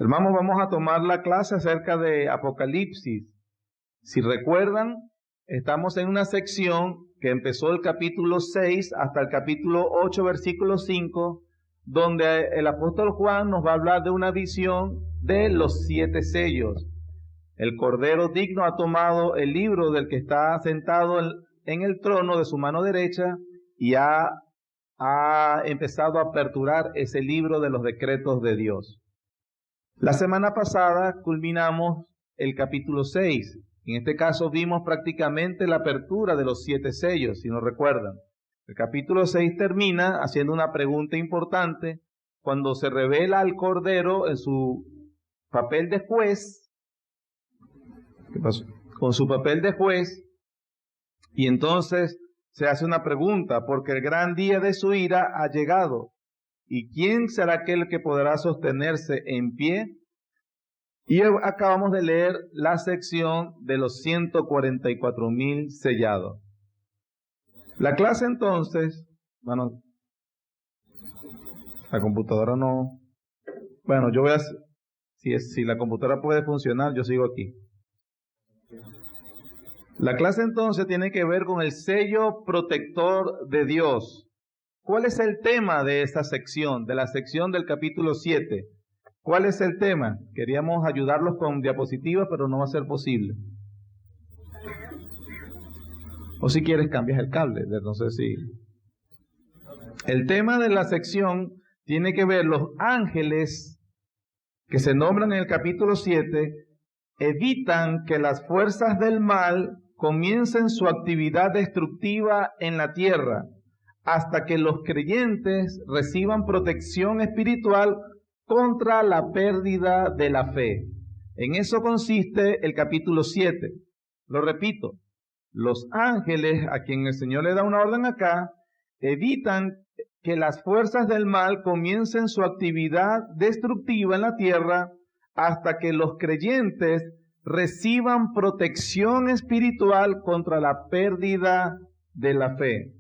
Hermanos, vamos a tomar la clase acerca de Apocalipsis. Si recuerdan, estamos en una sección que empezó el capítulo 6 hasta el capítulo 8, versículo 5, donde el apóstol Juan nos va a hablar de una visión de los 7 sellos. El Cordero digno ha tomado el libro del que está sentado en el trono de su mano derecha y ha empezado a aperturar ese libro de los decretos de Dios. La semana pasada culminamos el capítulo 6. En este caso vimos prácticamente la apertura de los 7 sellos, si no recuerdan. El capítulo 6 termina haciendo una pregunta importante cuando se revela al Cordero en su papel de juez. ¿Qué pasó? Con su papel de juez, y entonces se hace una pregunta, porque el gran día de su ira ha llegado. ¿Y quién será aquel que podrá sostenerse en pie? Y acabamos de leer la sección de los 144,000 sellados. La clase entonces, bueno, la computadora no, bueno, yo voy a, si la computadora puede funcionar, yo sigo aquí. La clase entonces tiene que ver con el sello protector de Dios. ¿Cuál es el tema de esta sección, de la sección del capítulo 7? ¿Cuál es el tema? Queríamos ayudarlos con diapositivas, pero no va a ser posible. O si quieres cambias el cable, no sé si. El tema de la sección tiene que ver los ángeles que se nombran en el capítulo 7, evitan que las fuerzas del mal comiencen su actividad destructiva en la tierra, hasta que los creyentes reciban protección espiritual contra la pérdida de la fe. En eso consiste el capítulo 7. Lo repito, los ángeles, a quien el Señor le da una orden acá, evitan que las fuerzas del mal comiencen su actividad destructiva en la tierra hasta que los creyentes reciban protección espiritual contra la pérdida de la fe.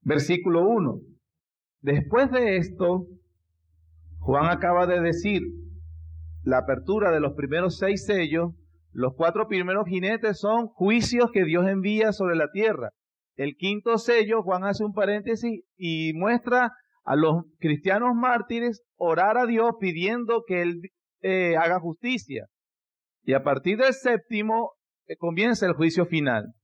Versículo 1. Después de esto, Juan acaba de decir la apertura de los primeros 6 sellos. Los 4 primeros jinetes son juicios que Dios envía sobre la tierra. El 5.º sello, Juan hace un paréntesis y muestra a los cristianos mártires orar a Dios pidiendo que Él haga justicia. Y a partir del 7.º comienza el juicio final.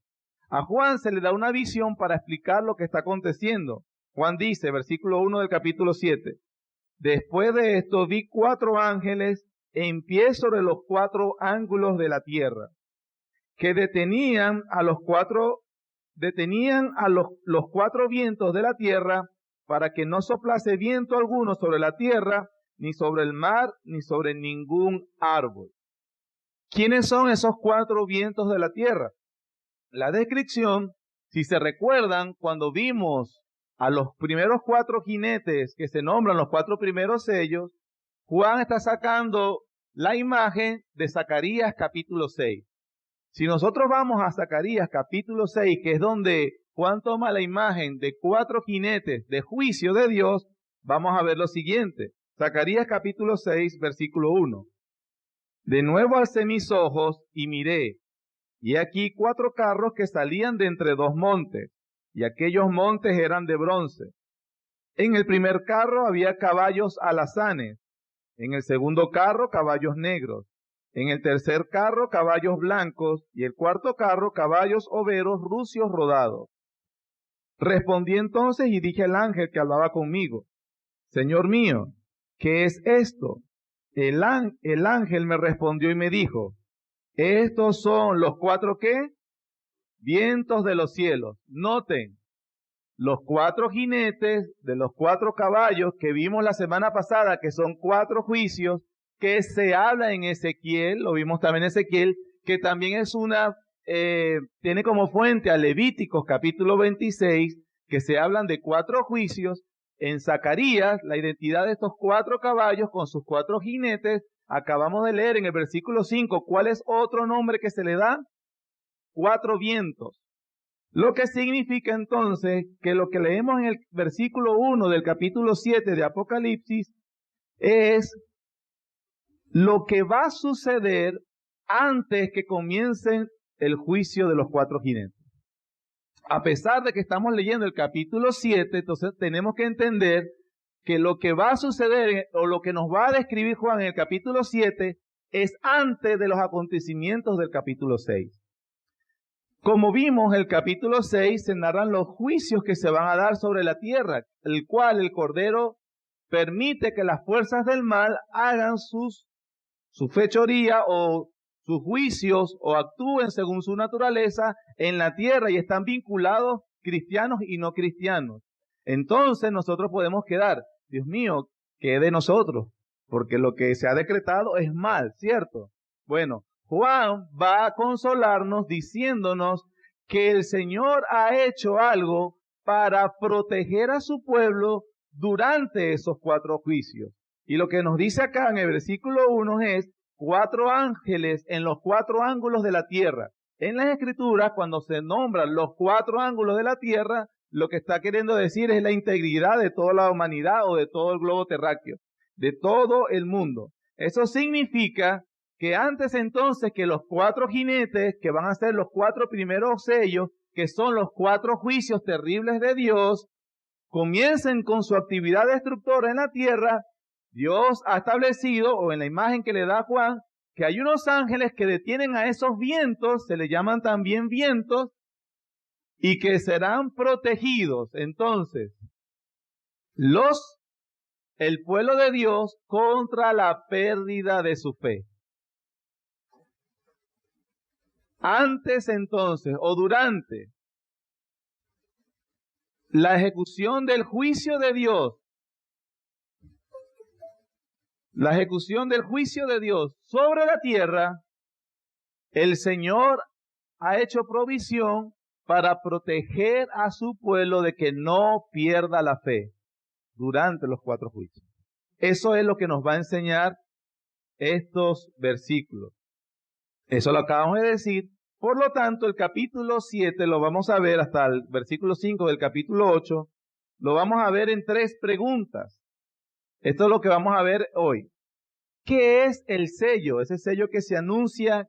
A Juan se le da una visión para explicar lo que está aconteciendo. Juan dice, versículo 1 del capítulo 7, después de esto vi 4 ángeles en pie sobre los 4 ángulos de la tierra, que detenían a los 4 vientos de la tierra, para que no soplase viento alguno sobre la tierra, ni sobre el mar, ni sobre ningún árbol. ¿Quiénes son esos 4 vientos de la tierra? La descripción, si se recuerdan, cuando vimos a los primeros 4 jinetes que se nombran los 4 primeros sellos, Juan está sacando la imagen de Zacarías capítulo 6. Si nosotros vamos a Zacarías capítulo 6, que es donde Juan toma la imagen de 4 jinetes de juicio de Dios, vamos a ver lo siguiente. Zacarías capítulo 6, versículo 1. De nuevo alcé mis ojos y miré, y aquí 4 carros que salían de entre 2 montes, y aquellos montes eran de bronce. En el primer carro había caballos alazanes, en el segundo carro caballos negros, en el tercer carro caballos blancos, y el cuarto carro caballos overos rucios rodados. Respondí entonces y dije al ángel que hablaba conmigo, Señor mío, ¿qué es esto? El ángel me respondió y me dijo, estos son los 4 ¿qué? Vientos de los cielos. Noten, los 4 jinetes de los 4 caballos que vimos la semana pasada, que son 4 juicios, que se habla en Ezequiel, lo vimos también en Ezequiel, que también es tiene como fuente a Levíticos capítulo 26, que se hablan de 4 juicios. En Zacarías, la identidad de estos 4 caballos con sus 4 jinetes, acabamos de leer en el versículo 5, ¿cuál es otro nombre que se le da? 4 vientos. Lo que significa entonces que lo que leemos en el versículo 1 del capítulo 7 de Apocalipsis es lo que va a suceder antes que comiencen el juicio de los 4 jinetes. A pesar de que estamos leyendo el capítulo 7, entonces tenemos que entender que lo que va a suceder o lo que nos va a describir Juan en el capítulo 7 es antes de los acontecimientos del capítulo 6. Como vimos, el capítulo 6 se narran los juicios que se van a dar sobre la tierra, el cual el Cordero permite que las fuerzas del mal hagan su fechoría o sus juicios o actúen según su naturaleza en la tierra y están vinculados cristianos y no cristianos. Entonces nosotros podemos quedar, Dios mío, ¿qué de nosotros? Porque lo que se ha decretado es mal, ¿cierto? Bueno, Juan va a consolarnos diciéndonos que el Señor ha hecho algo para proteger a su pueblo durante esos 4 juicios. Y lo que nos dice acá en el versículo 1 es 4 ángeles en los 4 ángulos de la tierra. En las Escrituras, cuando se nombran los 4 ángulos de la tierra, lo que está queriendo decir es la integridad de toda la humanidad o de todo el globo terráqueo, de todo el mundo. Eso significa que antes entonces que los 4 jinetes, que van a ser los 4 primeros sellos, que son los 4 juicios terribles de Dios, comiencen con su actividad destructora en la tierra, Dios ha establecido, o en la imagen que le da Juan, que hay unos ángeles que detienen a esos vientos, se le llaman también vientos, y que serán protegidos. Entonces, el pueblo de Dios contra la pérdida de su fe. Antes entonces, o durante la ejecución del juicio de Dios, sobre la tierra, el Señor ha hecho provisión para proteger a su pueblo de que no pierda la fe durante los 4 juicios. Eso es lo que nos va a enseñar estos versículos. Eso lo acabamos de decir. Por lo tanto, el capítulo 7 lo vamos a ver hasta el versículo 5 del capítulo 8. Lo vamos a ver en 3 preguntas. Esto es lo que vamos a ver hoy. ¿Qué es el sello? Ese sello que se anuncia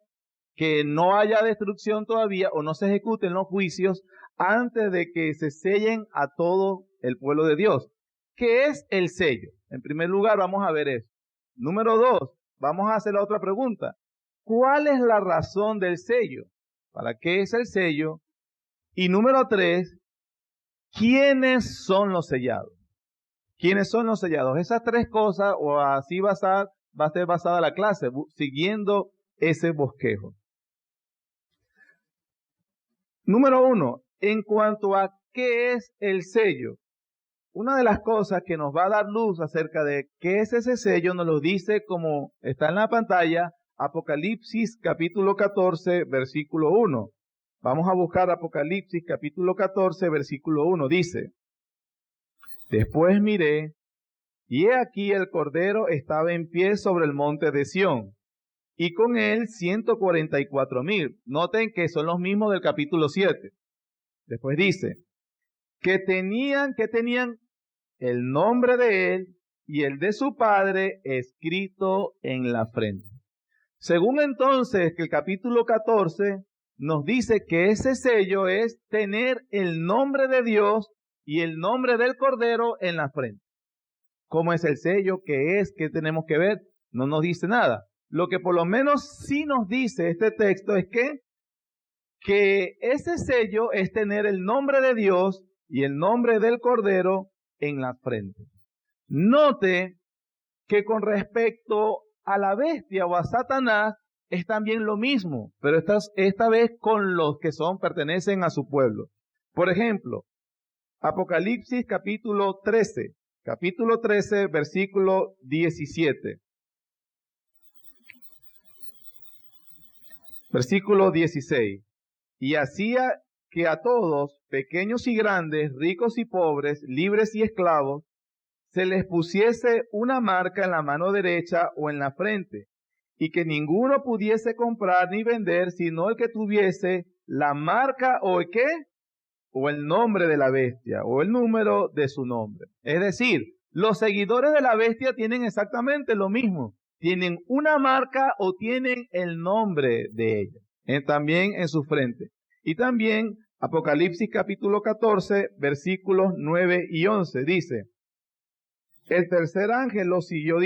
que no haya destrucción todavía o no se ejecuten los juicios antes de que se sellen a todo el pueblo de Dios. ¿Qué es el sello? En primer lugar, vamos a ver eso. Número 2, vamos a hacer la otra pregunta. ¿Cuál es la razón del sello? ¿Para qué es el sello? Y número 3, ¿quiénes son los sellados? ¿Quiénes son los sellados? Esas 3 cosas, o así va a ser basada la clase, siguiendo ese bosquejo. Número 1, en cuanto a qué es el sello, una de las cosas que nos va a dar luz acerca de qué es ese sello nos lo dice, como está en la pantalla, Apocalipsis capítulo 14, versículo 1. Vamos a buscar Apocalipsis capítulo 14, versículo 1. Dice: Después miré, y he aquí el Cordero estaba en pie sobre el monte de Sión, y con él 144,000. Noten que son los mismos del capítulo 7. Después dice, que tenían el nombre de él y el de su padre escrito en la frente. Según entonces que el capítulo 14 nos dice que ese sello es tener el nombre de Dios y el nombre del Cordero en la frente. ¿Cómo es el sello? ¿Qué es? ¿Qué tenemos que ver? No nos dice nada. Lo que por lo menos sí nos dice este texto es que ese sello es tener el nombre de Dios y el nombre del Cordero en la frente. Note que con respecto a la bestia o a Satanás es también lo mismo, pero esta vez con los que pertenecen a su pueblo. Por ejemplo, Apocalipsis capítulo 13, versículo 17. Versículo 16. Y hacía que a todos, pequeños y grandes, ricos y pobres, libres y esclavos, se les pusiese una marca en la mano derecha o en la frente, y que ninguno pudiese comprar ni vender, sino el que tuviese la marca o el nombre de la bestia, o el número de su nombre. Es decir, los seguidores de la bestia tienen exactamente lo mismo. tienen una marca o tienen el nombre de ella, también en su frente. Y también Apocalipsis capítulo 14, versículos 9 y 11 dice: el tercer ángel lo siguió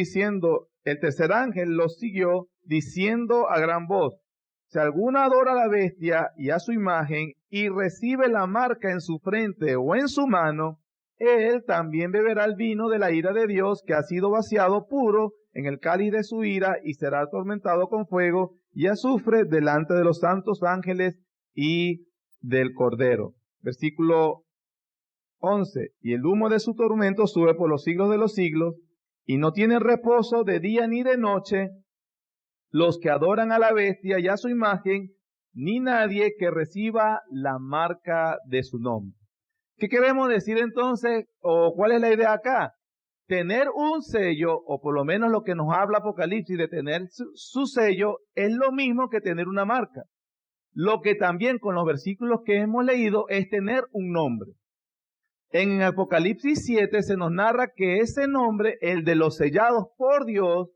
diciendo a gran voz: si alguno adora a la bestia y a su imagen y recibe la marca en su frente o en su mano, él también beberá el vino de la ira de Dios, que ha sido vaciado puro en el cáliz de su ira, y será atormentado con fuego y azufre delante de los santos ángeles y del Cordero. Versículo 11. Y el humo de su tormento sube por los siglos de los siglos, y no tienen reposo de día ni de noche los que adoran a la bestia y a su imagen, ni nadie que reciba la marca de su nombre. ¿Qué queremos decir entonces, o cuál es la idea acá? Tener un sello, o por lo menos lo que nos habla Apocalipsis de tener su sello, es lo mismo que tener una marca. Lo que también con los versículos que hemos leído es tener un nombre. En Apocalipsis 7 se nos narra que ese nombre, el de los sellados por Dios,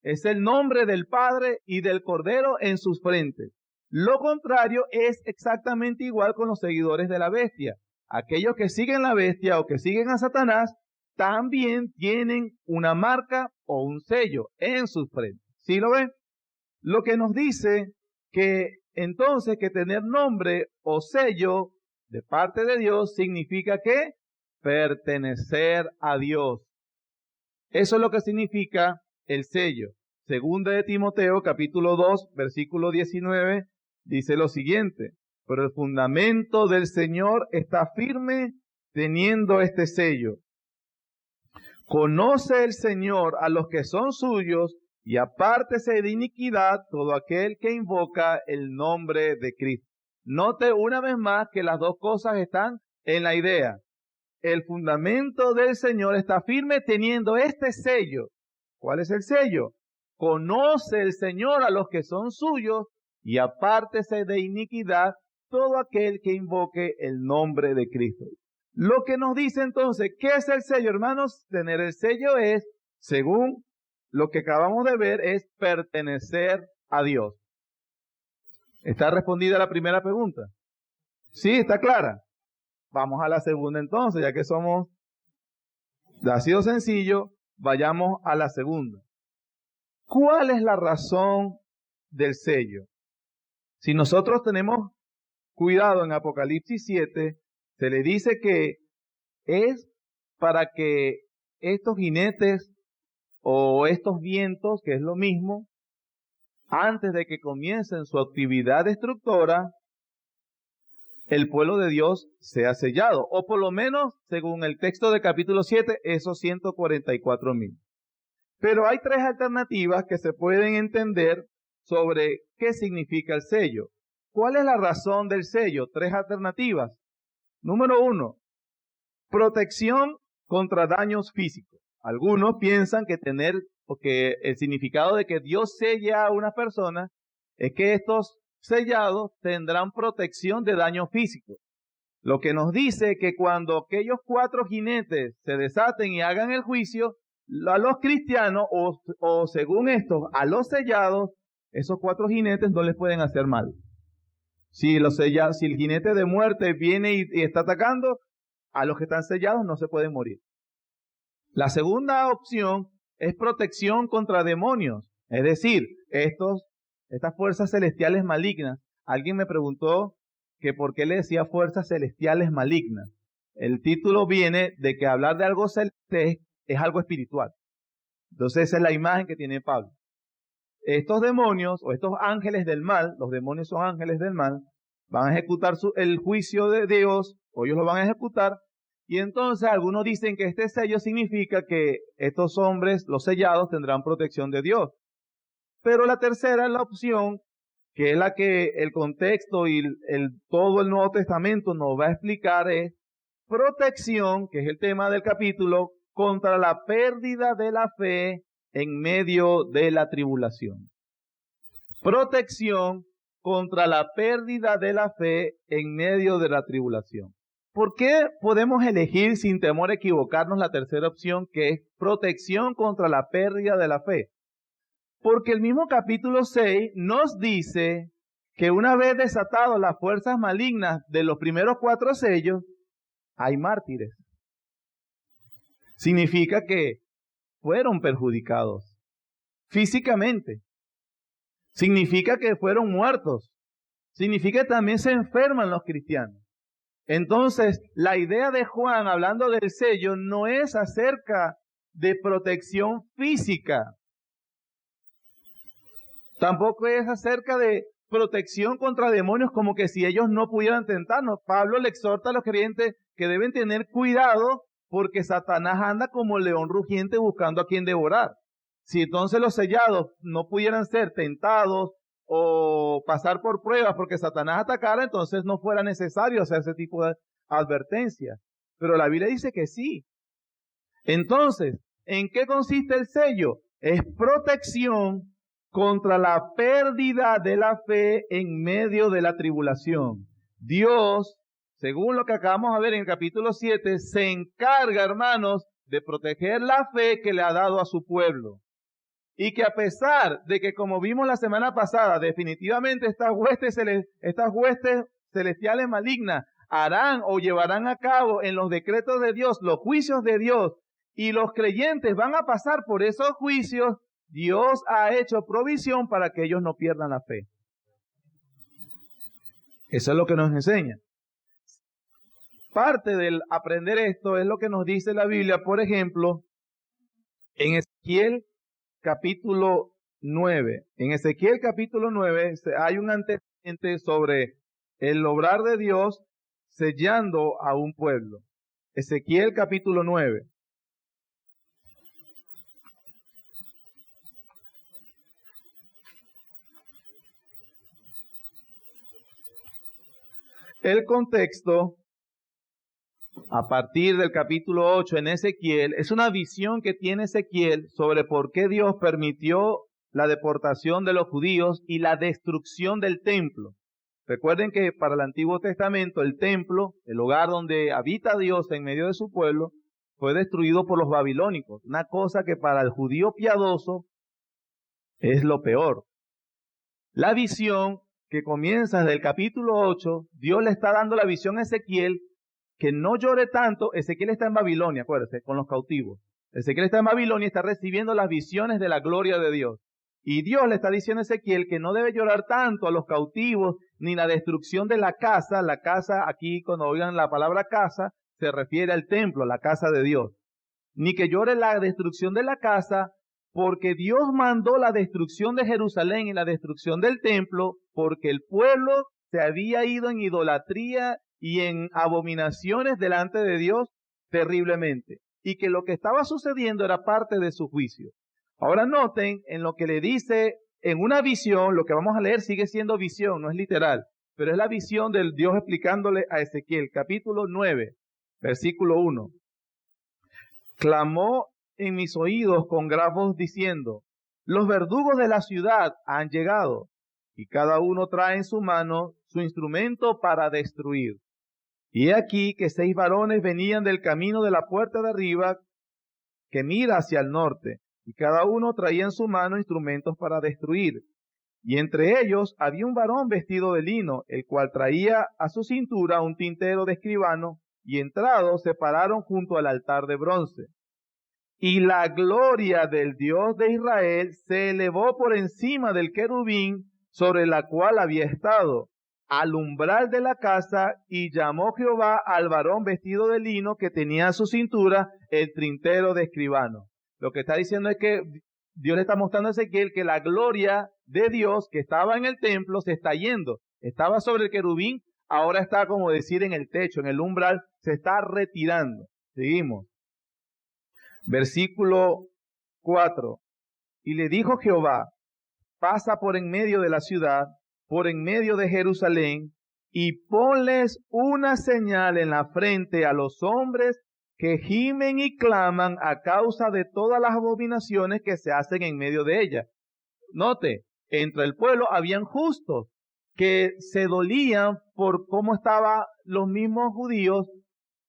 es el nombre del Padre y del Cordero en sus frentes. Lo contrario es exactamente igual con los seguidores de la bestia. Aquellos que siguen la bestia o que siguen a Satanás también tienen una marca o un sello en sus frentes. ¿Sí lo ven? Lo que nos dice que entonces que tener nombre o sello de parte de Dios significa que pertenecer a Dios. Eso es lo que significa el sello. Segunda de Timoteo, capítulo 2, versículo 19, dice lo siguiente: pero el fundamento del Señor está firme teniendo este sello. Conoce el Señor a los que son suyos, y apártese de iniquidad todo aquel que invoca el nombre de Cristo. Note una vez más que las dos cosas están en la idea. El fundamento del Señor está firme teniendo este sello. ¿Cuál es el sello? Conoce el Señor a los que son suyos, y apártese de iniquidad todo aquel que invoque el nombre de Cristo. Lo que nos dice entonces, ¿qué es el sello, hermanos? Tener el sello es, según lo que acabamos de ver, es pertenecer a Dios. ¿Está respondida la primera pregunta? Sí, está clara. Vamos a la segunda entonces, ya que ha sido sencillo, vayamos a la segunda. ¿Cuál es la razón del sello? Si nosotros tenemos cuidado en Apocalipsis 7, se le dice que es para que estos jinetes o estos vientos, que es lo mismo, antes de que comiencen su actividad destructora, el pueblo de Dios sea sellado, o por lo menos, según el texto del capítulo 7, esos 144,000. Pero hay tres alternativas que se pueden entender sobre qué significa el sello. ¿Cuál es la razón del sello? Tres alternativas. Número 1, protección contra daños físicos. Algunos piensan que el significado de que Dios sella a una persona es que estos sellados tendrán protección de daños físicos. Lo que nos dice que cuando aquellos 4 jinetes se desaten y hagan el juicio, a los cristianos, o según estos, a los sellados, esos 4 jinetes no les pueden hacer mal. Si el jinete de muerte viene y está atacando, a los que están sellados no se pueden morir. La segunda opción es protección contra demonios, es decir, estas fuerzas celestiales malignas. Alguien me preguntó que por qué le decía fuerzas celestiales malignas. El título viene de que hablar de algo celeste es algo espiritual. Entonces esa es la imagen que tiene Pablo. Estos demonios o estos ángeles del mal, los demonios son ángeles del mal, van a ejecutar el juicio de Dios, o ellos lo van a ejecutar, y entonces algunos dicen que este sello significa que estos hombres, los sellados, tendrán protección de Dios. Pero la tercera es la opción, que es la que el contexto y todo el Nuevo Testamento nos va a explicar, es protección, que es el tema del capítulo, contra la pérdida de la fe en medio de la tribulación. Protección contra la pérdida de la fe en medio de la tribulación. ¿Por qué podemos elegir sin temor a equivocarnos la tercera opción, que es protección contra la pérdida de la fe? Porque el mismo capítulo 6 nos dice que una vez desatados las fuerzas malignas de los primeros 4 sellos, hay mártires. Significa que fueron perjudicados físicamente. Significa que fueron muertos. Significa que también se enferman los cristianos. Entonces, la idea de Juan, hablando del sello, no es acerca de protección física. Tampoco es acerca de protección contra demonios, como que si ellos no pudieran tentarnos. Pablo le exhorta a los creyentes que deben tener cuidado porque Satanás anda como león rugiente buscando a quien devorar. Si entonces los sellados no pudieran ser tentados o pasar por pruebas porque Satanás atacara, entonces no fuera necesario hacer ese tipo de advertencia. Pero la Biblia dice que sí. Entonces, ¿en qué consiste el sello? Es protección contra la pérdida de la fe en medio de la tribulación. Dios, según lo que acabamos de ver en el capítulo 7, se encarga, hermanos, de proteger la fe que le ha dado a su pueblo. Y que a pesar de que, como vimos la semana pasada, definitivamente estas huestes celestiales malignas harán o llevarán a cabo en los decretos de Dios los juicios de Dios, y los creyentes van a pasar por esos juicios, Dios ha hecho provisión para que ellos no pierdan la fe. Eso es lo que nos enseña. Parte del aprender esto es lo que nos dice la Biblia, por ejemplo, en Ezequiel capítulo 9. En Ezequiel capítulo 9 hay un antecedente sobre el obrar de Dios sellando a un pueblo. Ezequiel capítulo 9. El contexto, a partir del capítulo 8 en Ezequiel, es una visión que tiene Ezequiel sobre por qué Dios permitió la deportación de los judíos y la destrucción del templo. Recuerden que para el Antiguo Testamento el templo, el lugar donde habita Dios en medio de su pueblo, fue destruido por los babilónicos. Una cosa que para el judío piadoso es lo peor. La visión que comienza desde el capítulo 8, Dios le está dando la visión a Ezequiel, que no llore tanto. Ezequiel está en Babilonia, acuérdense, con los cautivos. Ezequiel está en Babilonia y está recibiendo las visiones de la gloria de Dios. Y Dios le está diciendo a Ezequiel que no debe llorar tanto a los cautivos, ni la destrucción de la casa. La casa, aquí cuando oigan la palabra casa, se refiere al templo, la casa de Dios. Ni que llore la destrucción de la casa, porque Dios mandó la destrucción de Jerusalén y la destrucción del templo, porque el pueblo se había ido en idolatría y en abominaciones delante de Dios terriblemente. Y que lo que estaba sucediendo era parte de su juicio. Ahora noten en lo que le dice en una visión, lo que vamos a leer sigue siendo visión, no es literal, pero es la visión del Dios explicándole a Ezequiel, capítulo 9, versículo 1. Clamó en mis oídos con gran voz diciendo, los verdugos de la ciudad han llegado, y cada uno trae en su mano su instrumento para destruir. Y he aquí que 6 varones venían del camino de la puerta de arriba, que mira hacia el norte, y cada uno traía en su mano instrumentos para destruir. Y entre ellos había un varón vestido de lino, el cual traía a su cintura un tintero de escribano, y entrados se pararon junto al altar de bronce. Y la gloria del Dios de Israel se elevó por encima del querubín sobre la cual había estado, al umbral de la casa, y llamó Jehová al varón vestido de lino que tenía a su cintura el tintero de escribano. Lo que está diciendo es que Dios le está mostrando a Ezequiel que la gloria de Dios que estaba en el templo se está yendo. Estaba sobre el querubín, ahora está, como decir, en el techo, en el umbral, se está retirando. Seguimos. Versículo 4. Y le dijo Jehová, pasa por en medio de la ciudad, por en medio de Jerusalén, y ponles una señal en la frente a los hombres que gimen y claman a causa de todas las abominaciones que se hacen en medio de ella. Note, entre el pueblo habían justos que se dolían por cómo estaban los mismos judíos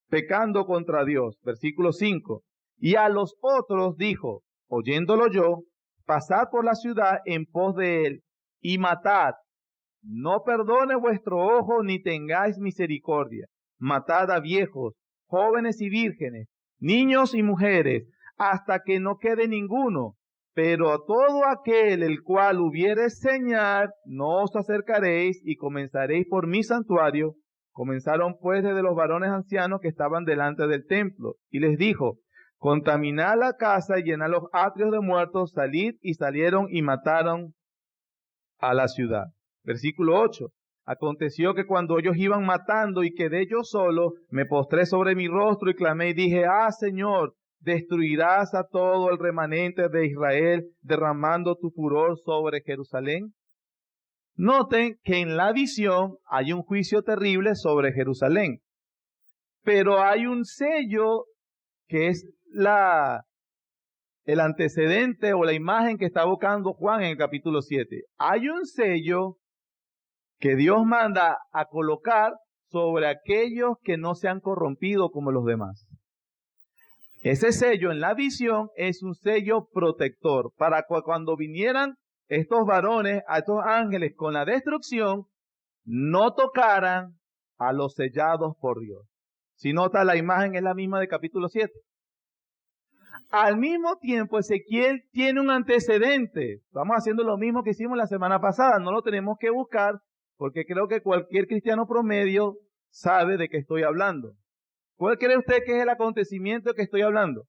pecando contra Dios. Versículo 5. Y a los otros dijo, oyéndolo yo, pasad por la ciudad en pos de él, y matad. No perdone vuestro ojo, ni tengáis misericordia. Matad a viejos, jóvenes y vírgenes, niños y mujeres, hasta que no quede ninguno. Pero a todo aquel el cual hubiere señal, no os acercaréis, y comenzaréis por mi santuario. Comenzaron pues desde los varones ancianos que estaban delante del templo, y les dijo: contaminad la casa y llenad los atrios de muertos, salid, y salieron y mataron a la ciudad. Versículo 8. Aconteció que cuando ellos iban matando y quedé yo solo, me postré sobre mi rostro y clamé y dije: ah, Señor, ¿destruirás a todo el remanente de Israel, derramando tu furor sobre Jerusalén? Noten que en la visión hay un juicio terrible sobre Jerusalén, pero hay un sello que es el antecedente o la imagen que está evocando Juan en el capítulo 7. Hay un sello que Dios manda a colocar sobre aquellos que no se han corrompido como los demás. Ese sello en la visión es un sello protector para cuando vinieran estos varones, a estos ángeles con la destrucción, no tocaran a los sellados por Dios. Si nota, la imagen es la misma del capítulo 7. Al mismo tiempo, Ezequiel tiene un antecedente. Vamos haciendo lo mismo que hicimos la semana pasada. No lo tenemos que buscar porque creo que cualquier cristiano promedio sabe de qué estoy hablando. ¿Cuál cree usted que es el acontecimiento que estoy hablando?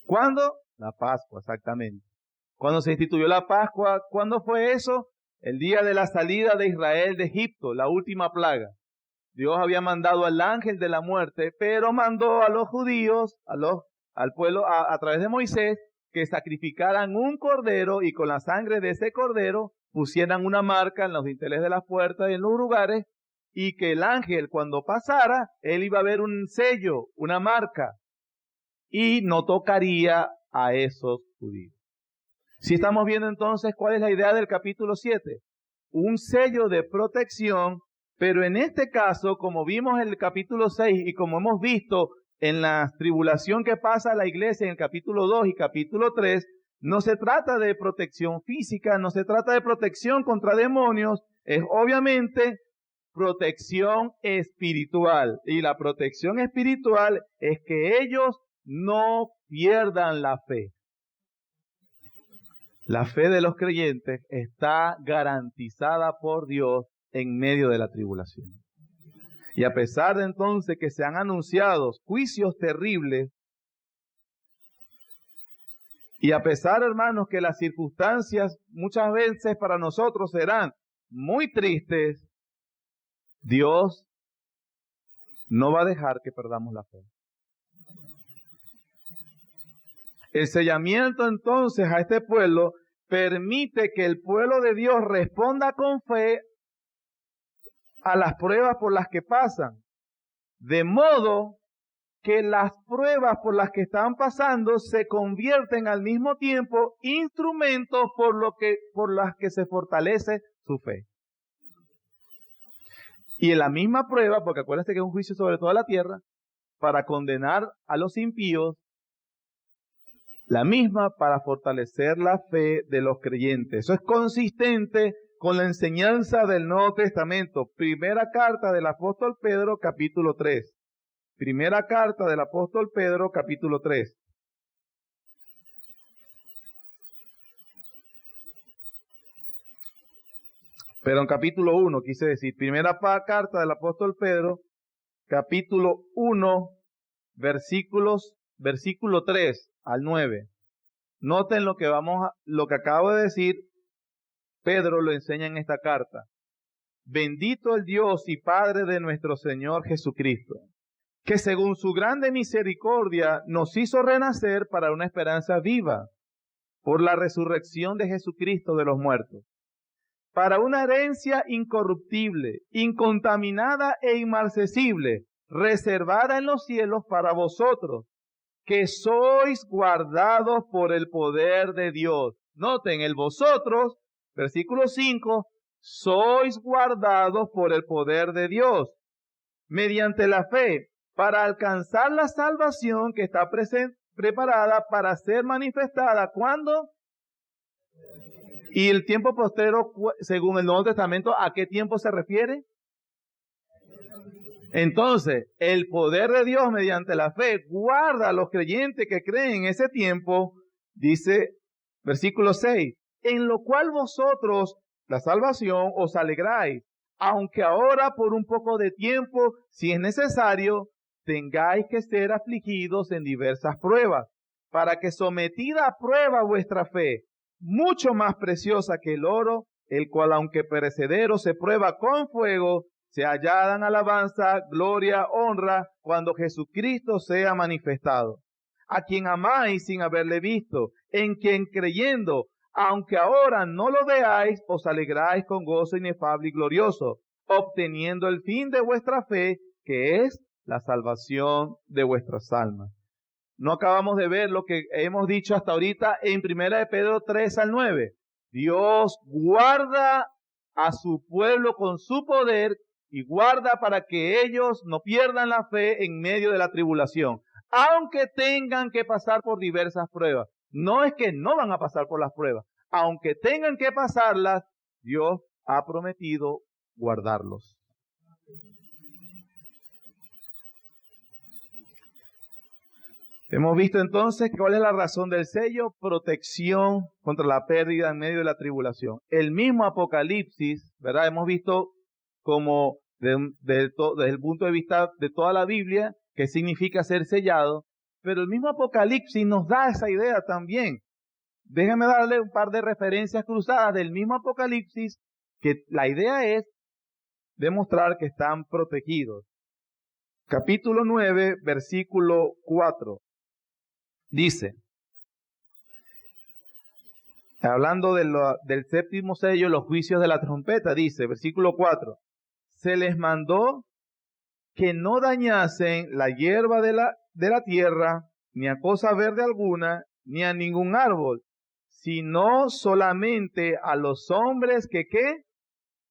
¿Cuándo? La Pascua, exactamente. Cuando se instituyó la Pascua, ¿cuándo fue eso? El día de la salida de Israel de Egipto, la última plaga. Dios había mandado al ángel de la muerte, pero mandó a los judíos, al pueblo, a través de Moisés, que sacrificaran un cordero y con la sangre de ese cordero pusieran una marca en los dinteles de las puertas y en los lugares, y que el ángel cuando pasara, él iba a ver un sello, una marca, y no tocaría a esos judíos. Si estamos viendo entonces cuál es la idea del capítulo 7, un sello de protección, pero en este caso, como vimos en el capítulo 6 y como hemos visto en la tribulación que pasa a la iglesia en el capítulo 2 y capítulo 3, no se trata de protección física, no se trata de protección contra demonios, es obviamente protección espiritual. Y la protección espiritual es que ellos no pierdan la fe. La fe de los creyentes está garantizada por Dios en medio de la tribulación. Y a pesar de entonces que se han anunciado juicios terribles, y a pesar, hermanos, que las circunstancias muchas veces para nosotros serán muy tristes, Dios no va a dejar que perdamos la fe. El sellamiento entonces a este pueblo permite que el pueblo de Dios responda con fe a las pruebas por las que pasan, de modo que las pruebas por las que están pasando se convierten al mismo tiempo instrumentos por las que se fortalece su fe. Y en la misma prueba, porque acuérdense que es un juicio sobre toda la tierra, para condenar a los impíos, la misma para fortalecer la fe de los creyentes. Eso es consistente con la enseñanza del Nuevo Testamento. Primera carta del apóstol Pedro, capítulo 3. Primera carta del apóstol Pedro, capítulo 3. Pero en capítulo 1, quise decir, primera carta del apóstol Pedro, capítulo 1, versículo 3 al 9. Noten lo que acabo de decir, Pedro lo enseña en esta carta. Bendito el Dios y Padre de nuestro Señor Jesucristo, que según su grande misericordia nos hizo renacer para una esperanza viva, por la resurrección de Jesucristo de los muertos, para una herencia incorruptible, incontaminada e inmarcesible, reservada en los cielos para vosotros, que sois guardados por el poder de Dios. Noten, el vosotros, versículo 5, sois guardados por el poder de Dios, mediante la fe, para alcanzar la salvación que está preparada para ser manifestada. ¿Cuándo? Y el tiempo postrero, según el Nuevo Testamento, ¿a qué tiempo se refiere? Entonces, el poder de Dios mediante la fe guarda a los creyentes que creen en ese tiempo, dice versículo 6, en lo cual vosotros, la salvación, os alegráis, aunque ahora por un poco de tiempo, si es necesario, tengáis que ser afligidos en diversas pruebas, para que sometida a prueba vuestra fe, mucho más preciosa que el oro, el cual aunque perecedero se prueba con fuego, se hallarán alabanza, gloria, honra, cuando Jesucristo sea manifestado. A quien amáis sin haberle visto, en quien creyendo, aunque ahora no lo veáis, os alegráis con gozo inefable y glorioso, obteniendo el fin de vuestra fe, que es la salvación de vuestras almas. No acabamos de ver lo que hemos dicho hasta ahorita en 1 de Pedro 3 al 9. Dios guarda a su pueblo con su poder y guarda para que ellos no pierdan la fe en medio de la tribulación, aunque tengan que pasar por diversas pruebas. No es que no van a pasar por las pruebas, aunque tengan que pasarlas, Dios ha prometido guardarlos. Hemos visto entonces cuál es la razón del sello: protección contra la pérdida en medio de la tribulación. El mismo Apocalipsis, ¿verdad? Hemos visto como desde el punto de vista de toda la Biblia, qué significa ser sellado, pero el mismo Apocalipsis nos da esa idea también. Déjame darle un par de referencias cruzadas del mismo Apocalipsis, que la idea es demostrar que están protegidos. Capítulo 9, versículo 4. Dice, hablando del séptimo sello, los juicios de la trompeta, dice, versículo 4, se les mandó que no dañasen la hierba de la tierra, ni a cosa verde alguna, ni a ningún árbol, sino solamente a los hombres que, ¿qué?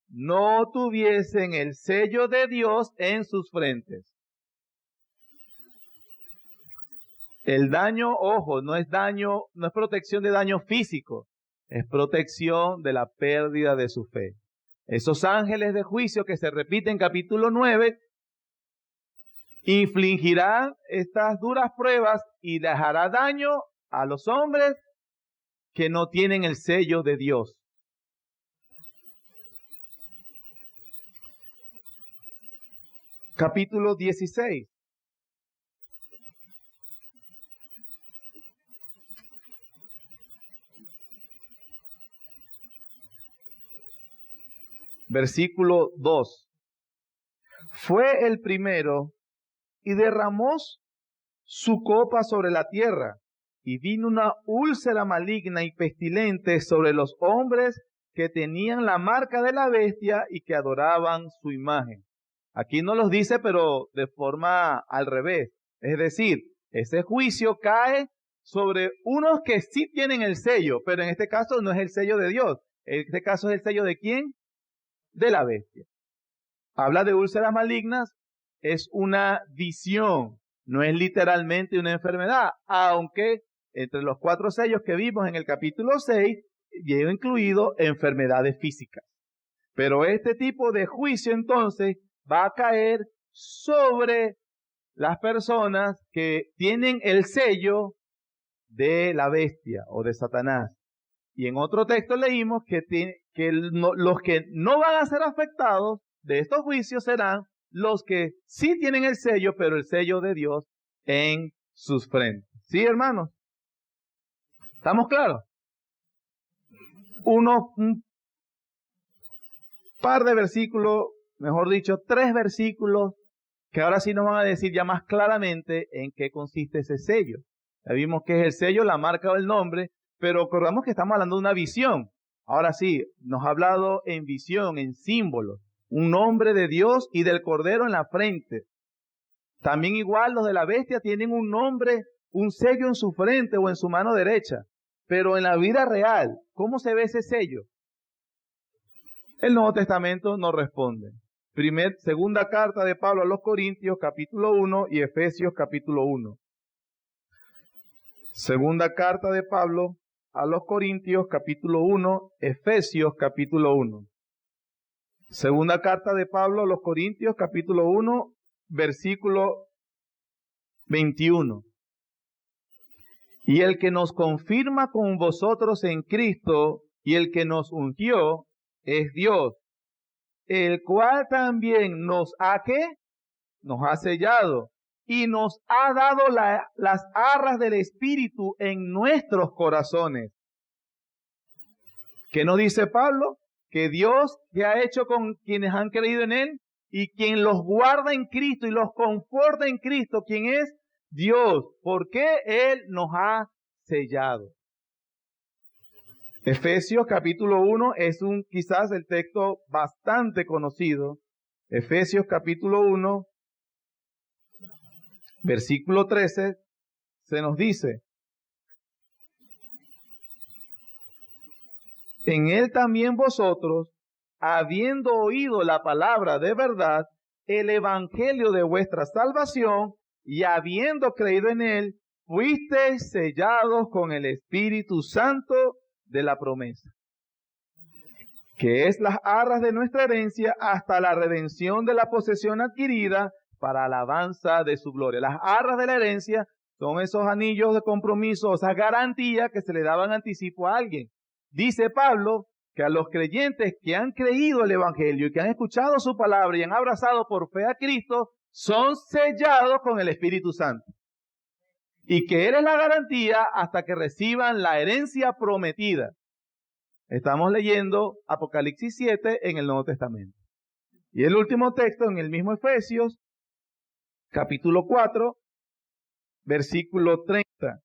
No tuviesen el sello de Dios en sus frentes. El daño, ojo, no es protección de daño físico, es protección de la pérdida de su fe. Esos ángeles de juicio que se repiten en capítulo 9, infligirán estas duras pruebas y dejará daño a los hombres que no tienen el sello de Dios. Capítulo 16. Versículo 2. Fue el primero y derramó su copa sobre la tierra, y vino una úlcera maligna y pestilente sobre los hombres que tenían la marca de la bestia y que adoraban su imagen. Aquí no los dice, pero de forma al revés. Es decir, ese juicio cae sobre unos que sí tienen el sello, pero en este caso no es el sello de Dios. En este caso es el sello de ¿quién? De la bestia. Habla de úlceras malignas, es una visión, no es literalmente una enfermedad, aunque entre los 4 sellos que vimos en el capítulo 6, lleva incluido enfermedades físicas. Pero este tipo de juicio entonces va a caer sobre las personas que tienen el sello de la bestia o de Satanás. Y en otro texto leímos que los que no van a ser afectados de estos juicios serán los que sí tienen el sello, pero el sello de Dios en sus frentes. ¿Sí, hermanos? ¿Estamos claros? Un par de versículos, mejor dicho, 3 versículos, que ahora sí nos van a decir ya más claramente en qué consiste ese sello. Ya vimos que es el sello, la marca o el nombre, pero recordamos que estamos hablando de una visión. Ahora sí, nos ha hablado en visión, en símbolos, un nombre de Dios y del Cordero en la frente. También igual los de la bestia tienen un nombre, un sello en su frente o en su mano derecha. Pero en la vida real, ¿cómo se ve ese sello? El Nuevo Testamento nos responde. Segunda carta de Pablo a los Corintios, capítulo 1 y Efesios, capítulo 1. Segunda carta de Pablo a los Corintios, capítulo 1, Efesios, capítulo 1. Segunda carta de Pablo a los Corintios, capítulo 1, versículo 21. Y el que nos confirma con vosotros en Cristo y el que nos ungió es Dios, el cual también nos ha ¿qué? Nos ha sellado y nos ha dado las arras del Espíritu en nuestros corazones. ¿Qué nos dice Pablo? Que Dios que ha hecho con quienes han creído en Él y quien los guarda en Cristo y los conforta en Cristo, ¿quién es? Dios. ¿Por qué? Él nos ha sellado. Efesios capítulo 1 es quizás el texto bastante conocido. Efesios capítulo 1, versículo 13, se nos dice: en él también vosotros, habiendo oído la palabra de verdad, el evangelio de vuestra salvación, y habiendo creído en él, fuisteis sellados con el Espíritu Santo de la promesa, que es las arras de nuestra herencia hasta la redención de la posesión adquirida para alabanza de su gloria. Las arras de la herencia son esos anillos de compromiso, esas garantías que se le daban anticipo a alguien. Dice Pablo que a los creyentes que han creído el Evangelio y que han escuchado su palabra y han abrazado por fe a Cristo, son sellados con el Espíritu Santo. Y que Él es la garantía hasta que reciban la herencia prometida. Estamos leyendo Apocalipsis 7 en el Nuevo Testamento. Y el último texto en el mismo Efesios, capítulo 4, versículo 30.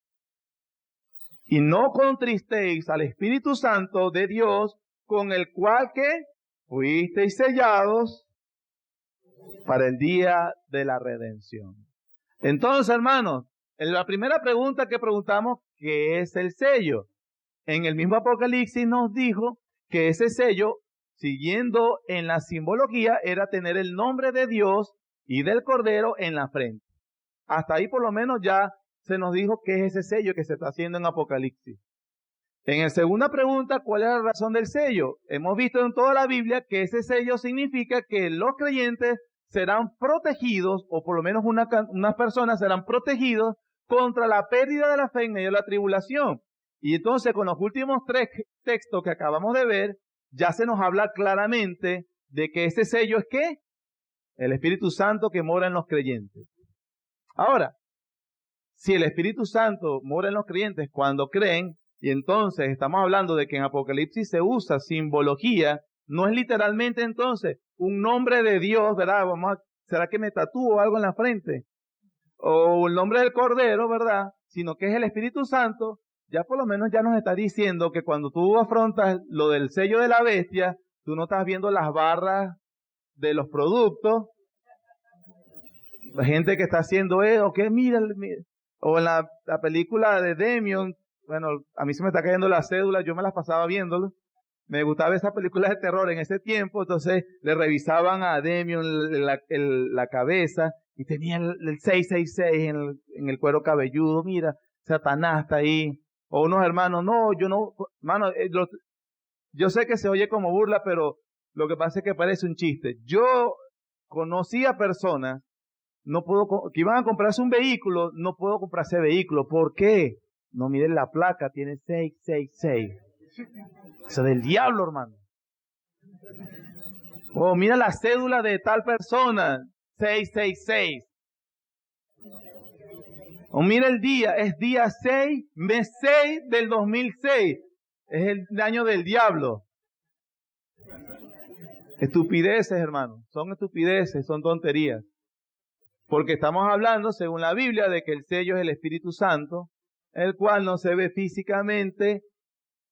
Y no contristéis al Espíritu Santo de Dios, con el cual que fuisteis sellados para el día de la redención. Entonces, hermanos, en la primera pregunta que preguntamos, ¿qué es el sello? En el mismo Apocalipsis nos dijo que ese sello, siguiendo en la simbología, era tener el nombre de Dios y del Cordero en la frente. Hasta ahí por lo menos ya se nos dijo qué es ese sello que se está haciendo en Apocalipsis. En la segunda pregunta, ¿cuál es la razón del sello? Hemos visto en toda la Biblia que ese sello significa que los creyentes serán protegidos, o por lo menos unas personas serán protegidos contra la pérdida de la fe en medio de la tribulación. Y entonces con los últimos 3 textos que acabamos de ver, ya se nos habla claramente de que ese sello es ¿qué? El Espíritu Santo que mora en los creyentes. Ahora, si el Espíritu Santo mora en los creyentes cuando creen, y entonces estamos hablando de que en Apocalipsis se usa simbología, no es literalmente entonces un nombre de Dios, ¿verdad? ¿Será que me tatúo algo en la frente? O el nombre del Cordero, ¿verdad? Sino que es el Espíritu Santo. Ya por lo menos ya nos está diciendo que cuando tú afrontas lo del sello de la bestia, tú no estás viendo las barras de los productos. La gente que está haciendo eso, que mira, o en la película de Damien, bueno, a mí se me está cayendo la cédula, yo me las pasaba viéndolo. Me gustaba esa película de terror en ese tiempo, entonces le revisaban a Damien la cabeza y tenía el 666 en el cuero cabelludo. Mira, Satanás está ahí. O unos hermanos, no, yo no, hermano, yo sé que se oye como burla, pero lo que pasa es que parece un chiste. Yo conocí a personas que iban a comprarse un vehículo, no puedo comprarse vehículo. ¿Por qué? No, miren la placa, tiene 666. Eso es del diablo, hermano. Oh, mira la cédula de tal persona, 666. O mira el día, es día 6, mes 6 del 2006. Es el año del diablo. Estupideces, hermano. Son estupideces, son tonterías. Porque estamos hablando, según la Biblia, de que el sello es el Espíritu Santo, el cual no se ve físicamente,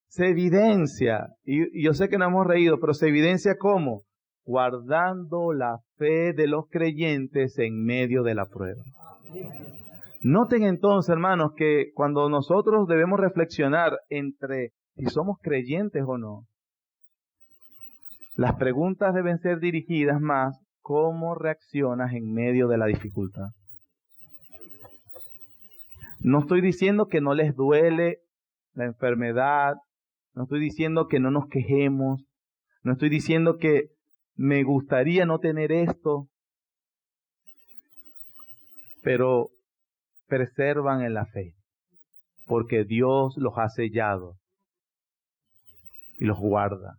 se evidencia. Y yo sé que nos hemos reído, pero se evidencia ¿cómo? Guardando la fe de los creyentes en medio de la prueba. Noten entonces, hermanos, que cuando nosotros debemos reflexionar entre si somos creyentes o no, las preguntas deben ser dirigidas más ¿cómo reaccionas en medio de la dificultad? No estoy diciendo que no les duele la enfermedad, no estoy diciendo que no nos quejemos, no estoy diciendo que me gustaría no tener esto, pero preservan en la fe, porque Dios los ha sellado y los guarda.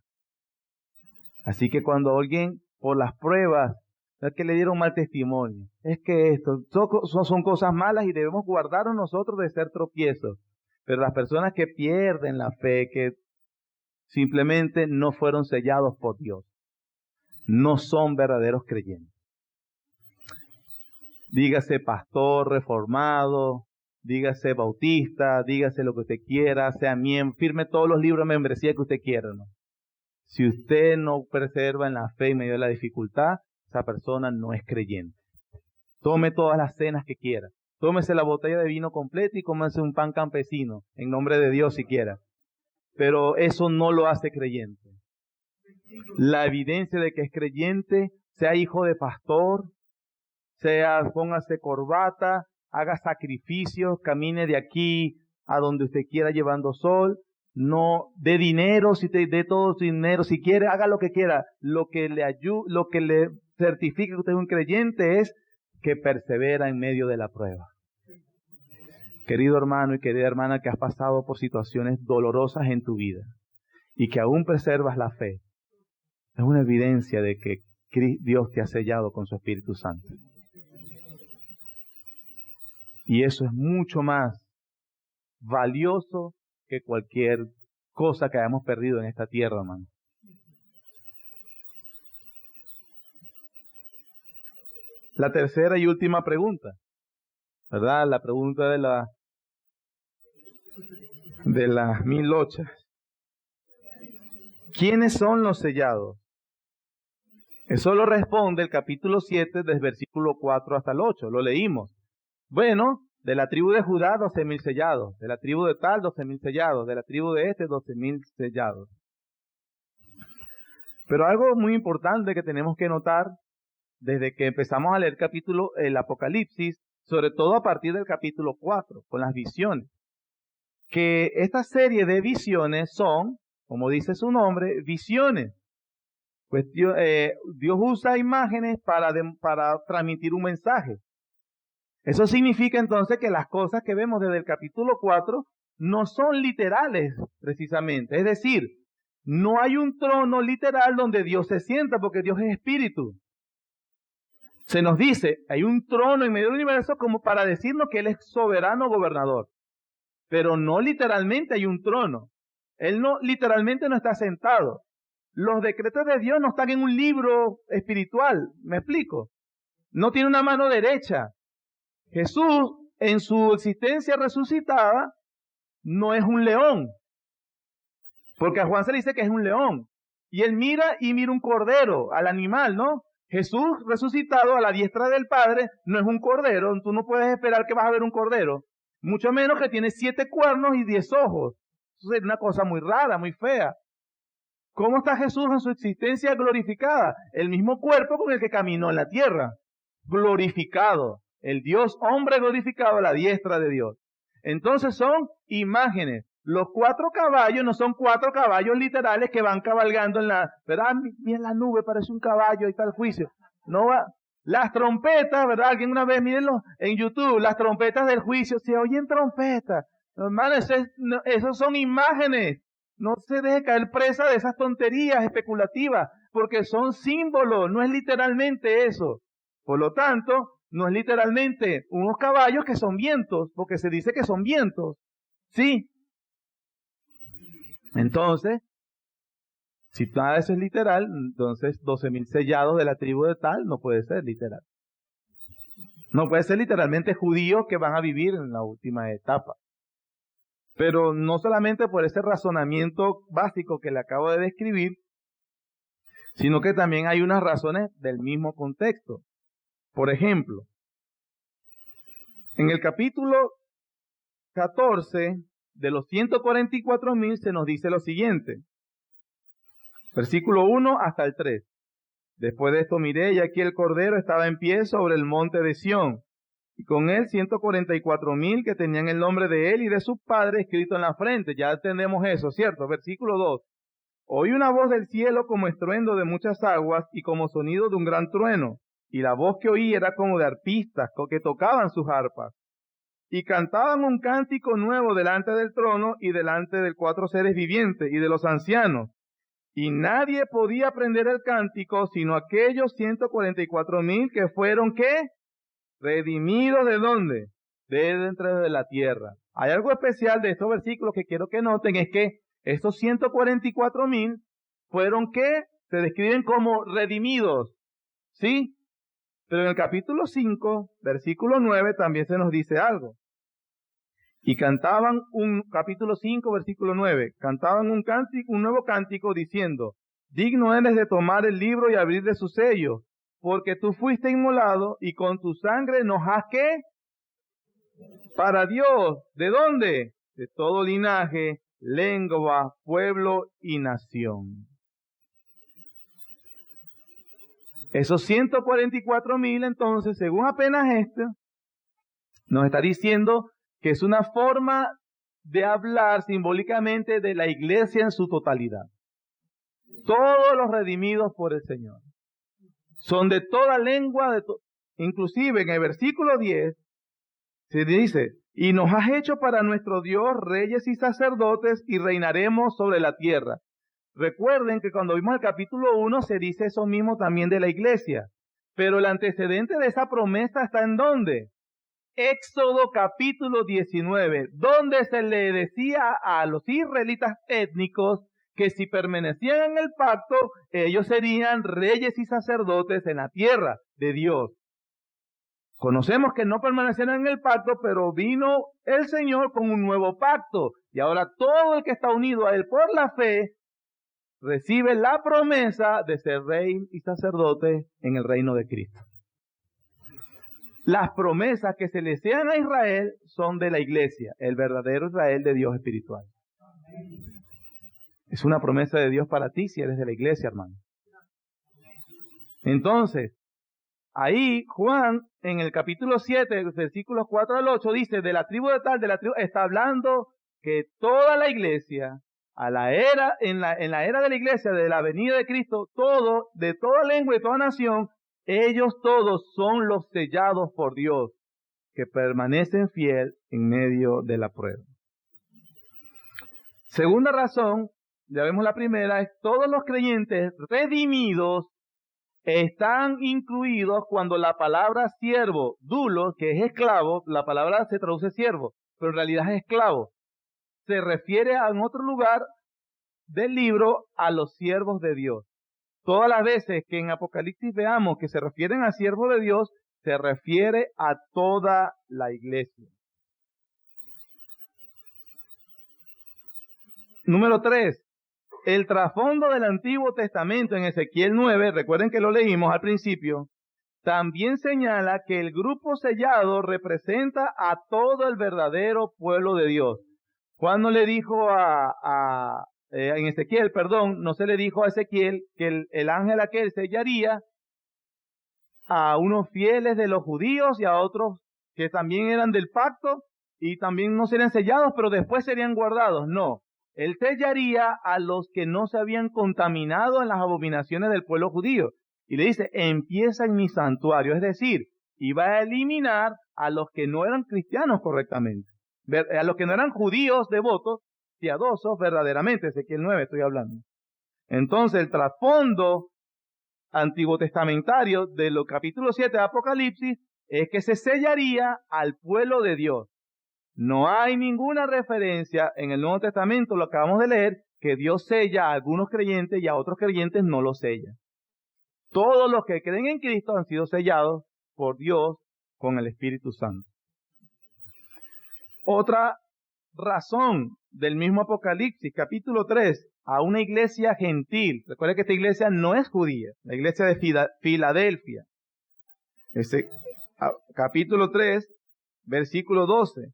Así que cuando alguien, por las pruebas, es que le dieron mal testimonio, es que esto son cosas malas y debemos guardarnos nosotros de ser tropiezos. Pero las personas que pierden la fe, que simplemente no fueron sellados por Dios, no son verdaderos creyentes. Dígase pastor reformado, dígase bautista, dígase lo que usted quiera, sea miembro, firme todos los libros de membresía que usted quiera, ¿no? Si usted no preserva en la fe en medio de la dificultad, esa persona no es creyente. Tome todas las cenas que quiera. Tómese la botella de vino completa y cómase un pan campesino, en nombre de Dios si quiera. Pero eso no lo hace creyente. La evidencia de que es creyente, sea hijo de pastor, póngase corbata, haga sacrificios, camine de aquí a donde usted quiera llevando sol, no dé dinero, dé todo su dinero, si quiere, haga lo que quiera. Lo que le certifica que usted es un creyente es que persevera en medio de la prueba. Querido hermano y querida hermana que has pasado por situaciones dolorosas en tu vida y que aún preservas la fe, es una evidencia de que Dios te ha sellado con su Espíritu Santo. Y eso es mucho más valioso que cualquier cosa que hayamos perdido en esta tierra, hermano. La tercera y última pregunta, ¿verdad? La pregunta de las 1000 lochas. ¿Quiénes son los sellados? Eso lo responde el capítulo 7, del versículo 4 hasta el 8. Lo leímos. Bueno, de la tribu de Judá, 12,000 sellados. De la tribu de tal, 12,000 sellados. De la tribu de 12,000 sellados. Pero algo muy importante que tenemos que notar desde que empezamos a leer el Apocalipsis, sobre todo a partir del capítulo 4, con las visiones, que esta serie de visiones son, como dice su nombre, visiones. Pues Dios usa imágenes para transmitir un mensaje. Eso significa entonces que las cosas que vemos desde el capítulo 4 no son literales, precisamente. Es decir, no hay un trono literal donde Dios se sienta, porque Dios es espíritu. Se nos dice, hay un trono en medio del universo como para decirnos que Él es soberano gobernador. Pero no literalmente hay un trono. Él no literalmente no está sentado. Los decretos de Dios no están en un libro espiritual. ¿Me explico? No tiene una mano derecha. Jesús, en su existencia resucitada, no es un león. Porque a Juan se le dice que es un león. Y él mira un cordero, al animal, ¿no? Jesús resucitado a la diestra del Padre no es un cordero. Tú no puedes esperar que vas a ver un cordero. Mucho menos que tiene 7 cuernos y 10 ojos. Eso es una cosa muy rara, muy fea. ¿Cómo está Jesús en su existencia glorificada? El mismo cuerpo con el que caminó en la tierra. Glorificado. El Dios hombre glorificado a la diestra de Dios. Entonces son imágenes. Los 4 caballos no son 4 caballos literales que van cabalgando en la, ¿verdad? Mira la nube, parece un caballo, ahí está el juicio. No va. Las trompetas, ¿verdad? Alguien una vez, mírenlo en YouTube, las trompetas del juicio, se oyen trompetas. Hermano, esos son imágenes. No se deje caer presa de esas tonterías especulativas, porque son símbolos, no es literalmente eso. Por lo tanto, no es literalmente unos caballos que son vientos, porque se dice que son vientos. Sí. Entonces, si nada de eso es literal, entonces 12,000 sellados de la tribu de tal no puede ser literal. No puede ser literalmente judíos que van a vivir en la última etapa. Pero no solamente por ese razonamiento básico que le acabo de describir, sino que también hay unas razones del mismo contexto. Por ejemplo, en el capítulo 14 de los 144,000 se nos dice lo siguiente. Versículo 1 hasta el 3. Después de esto miré y aquí el Cordero estaba en pie sobre el monte de Sión y con él 144,000 que tenían el nombre de él y de su padre escrito en la frente. Ya tenemos eso, ¿cierto? Versículo 2. Oí una voz del cielo como estruendo de muchas aguas y como sonido de un gran trueno. Y la voz que oí era como de arpistas que tocaban sus arpas. Y cantaban un cántico nuevo delante del trono y delante de 4 seres vivientes y de los ancianos. Y nadie podía aprender el cántico sino aquellos 144,000 que fueron, ¿qué? Redimidos ¿de dónde? De dentro de la tierra. Hay algo especial de estos versículos que quiero que noten, es que estos 144,000 fueron, ¿qué? Se describen como redimidos, ¿sí? Pero en el capítulo 5, versículo 9, también se nos dice algo. Y cantaban capítulo 5, versículo 9, cantaban un nuevo cántico diciendo, digno eres de tomar el libro y abrir de su sello, porque tú fuiste inmolado y con tu sangre nos has, ¿qué? Para Dios, ¿de dónde? De todo linaje, lengua, pueblo y nación. Esos 144,000 entonces, según apenas nos está diciendo que es una forma de hablar simbólicamente de la iglesia en su totalidad. Todos los redimidos por el Señor. Son de toda lengua, inclusive en el versículo 10, se dice, y nos has hecho para nuestro Dios reyes y sacerdotes y reinaremos sobre la tierra. Recuerden que cuando vimos el capítulo 1 se dice eso mismo también de la iglesia. Pero el antecedente de esa promesa está ¿en dónde? Éxodo capítulo 19, donde se le decía a los israelitas étnicos que si permanecían en el pacto, ellos serían reyes y sacerdotes en la tierra de Dios. Conocemos que no permanecieron en el pacto, pero vino el Señor con un nuevo pacto. Y ahora todo el que está unido a Él por la fe, recibe la promesa de ser rey y sacerdote en el reino de Cristo. Las promesas que se le sean a Israel son de la iglesia, el verdadero Israel de Dios espiritual. Es una promesa de Dios para ti si eres de la iglesia, hermano. Entonces, ahí Juan, en el capítulo 7, versículos 4 al 8, dice, de la tribu de tal, de la tribu, está hablando que toda la iglesia, en la era de la iglesia, de la venida de Cristo, todo, de toda lengua y toda nación, ellos todos son los sellados por Dios, que permanecen fiel en medio de la prueba. Segunda razón, ya vemos la primera, es todos los creyentes redimidos están incluidos cuando la palabra siervo, dulo, que es esclavo, la palabra se traduce siervo, pero en realidad es esclavo, se refiere en otro lugar del libro a los siervos de Dios. Todas las veces que en Apocalipsis veamos que se refieren a siervos de Dios, se refiere a toda la iglesia. Número 3. El trasfondo del Antiguo Testamento en Ezequiel 9, recuerden que lo leímos al principio, también señala que el grupo sellado representa a todo el verdadero pueblo de Dios. Juan no le dijo en Ezequiel, no se le dijo a Ezequiel que el ángel aquel sellaría a unos fieles de los judíos y a otros que también eran del pacto y también no serían sellados, pero después serían guardados. No, él sellaría a los que no se habían contaminado en las abominaciones del pueblo judío. Y le dice, empieza en mi santuario, es decir, iba a eliminar a los que no eran cristianos correctamente, a los que no eran judíos devotos, piadosos verdaderamente, Ezequiel 9 estoy hablando. Entonces el trasfondo antiguo testamentario de los capítulos 7 de Apocalipsis es que se sellaría al pueblo de Dios. No hay ninguna referencia en el Nuevo Testamento, lo acabamos de leer, que Dios sella a algunos creyentes y a otros creyentes no los sella. Todos los que creen en Cristo han sido sellados por Dios con el Espíritu Santo. Otra razón del mismo Apocalipsis, capítulo 3, a una iglesia gentil. Recuerda que esta iglesia no es judía, la iglesia de Filadelfia. Capítulo 3, versículo 12.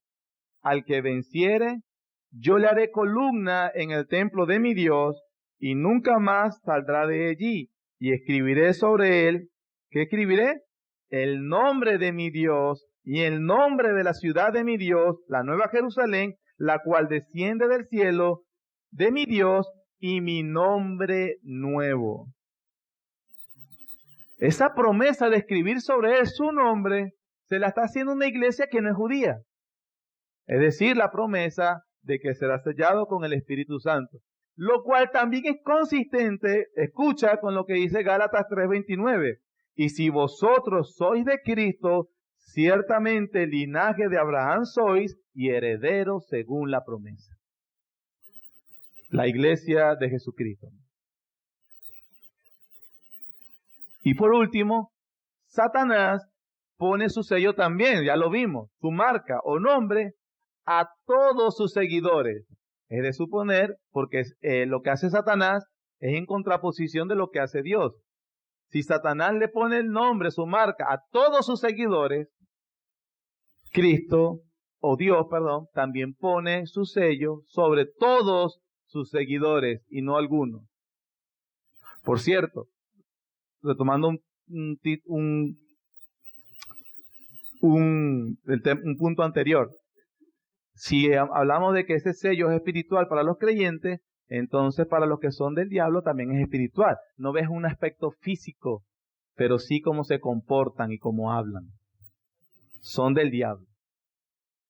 Al que venciere, yo le haré columna en el templo de mi Dios, y nunca más saldrá de allí. Y escribiré sobre él, ¿qué escribiré? El nombre de mi Dios y el nombre de la ciudad de mi Dios, la nueva Jerusalén, la cual desciende del cielo de mi Dios, y mi nombre nuevo. Esa promesa de escribir sobre él su nombre, se la está haciendo una iglesia que no es judía. Es decir, la promesa de que será sellado con el Espíritu Santo. Lo cual también es consistente, escucha, con lo que dice Gálatas 3:29. Y si vosotros sois de Cristo, ciertamente linaje de Abraham sois y herederos según la promesa. La iglesia de Jesucristo. Y por último, Satanás pone su sello también, ya lo vimos, su marca o nombre a todos sus seguidores. Es de suponer, porque lo que hace Satanás es en contraposición de lo que hace Dios. Si Satanás le pone el nombre, su marca, a todos sus seguidores, Cristo, o Dios, perdón, también pone su sello sobre todos sus seguidores y no algunos. Por cierto, retomando un punto anterior, si hablamos de que ese sello es espiritual para los creyentes, entonces para los que son del diablo también es espiritual. No ves un aspecto físico, pero sí cómo se comportan y cómo hablan. Son del diablo.